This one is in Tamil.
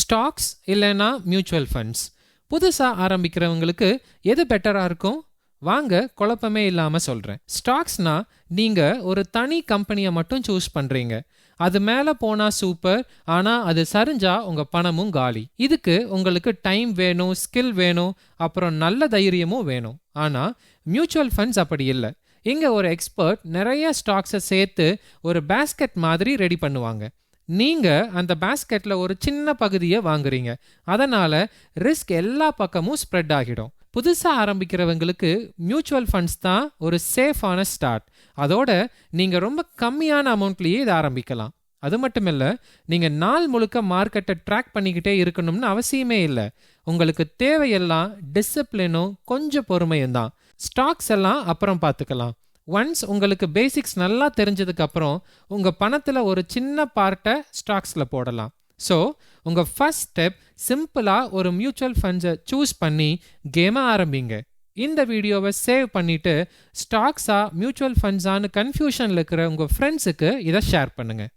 ஸ்டாக்ஸ் இல்லைன்னா மியூச்சுவல் ஃபண்ட்ஸ்? புதுசாக ஆரம்பிக்கிறவங்களுக்கு எது பெட்டராக இருக்கும்? வாங்க குழப்பமே இல்லாமல் சொல்கிறேன். ஸ்டாக்ஸ்னா நீங்கள் ஒரு தனி கம்பெனியை மட்டும் சூஸ் பண்ணுறீங்க. அது மேலே போனால் சூப்பர், ஆனால் அது சரிஞ்சா உங்கள் பணமும் காலி. இதுக்கு உங்களுக்கு டைம் வேணும், ஸ்கில் வேணும், அப்புறம் நல்ல தைரியமும் வேணும். ஆனால் மியூச்சுவல் ஃபண்ட்ஸ் அப்படி இல்லை. இங்கே ஒரு எக்ஸ்பர்ட் நிறைய ஸ்டாக்ஸை சேர்த்து ஒரு பேஸ்கெட் மாதிரி ரெடி பண்ணுவாங்க. நீங்கள் அந்த பேஸ்கெட்டில் ஒரு சின்ன பகுதியை வாங்குறீங்க. அதனால் ரிஸ்க் எல்லா பக்கமும் ஸ்ப்ரெட் ஆகிடும். புதுசாக ஆரம்பிக்கிறவங்களுக்கு மியூச்சுவல் ஃபண்ட்ஸ் தான் ஒரு சேஃபான ஸ்டார்ட். அதோட நீங்கள் ரொம்ப கம்மியான அமௌண்ட்லேயே இதை ஆரம்பிக்கலாம். அது மட்டும் இல்லை, நீங்கள் நாள் முழுக்க மார்க்கெட்டை ட்ராக் பண்ணிக்கிட்டே இருக்கணும்னு அவசியமே இல்லை. உங்களுக்கு தேவையெல்லாம் டிசிப்ளினும் கொஞ்சம் பொறுமையும் தான். ஸ்டாக்ஸ் எல்லாம் அப்புறம் பார்த்துக்கலாம். ஒன்ஸ் உங்களுக்கு பேசிக்ஸ் நல்லா தெரிஞ்சதுக்கு அப்புறம் உங்கள் பணத்தில் ஒரு சின்ன பார்ட்டை ஸ்டாக்ஸில் போடலாம். ஸோ உங்கள் ஃபர்ஸ்ட் ஸ்டெப் சிம்பிளாக ஒரு மியூச்சுவல் ஃபண்ட்ஸை சூஸ் பண்ணி கேமை ஆரம்பிங்க. இந்த வீடியோவை சேவ் பண்ணிவிட்டு ஸ்டாக்ஸா மியூச்சுவல் ஃபண்ட்ஸான்னு கன்ஃபியூஷனில் இருக்கிற உங்கள் ஃப்ரெண்ட்ஸுக்கு இதை ஷேர் பண்ணுங்கள்.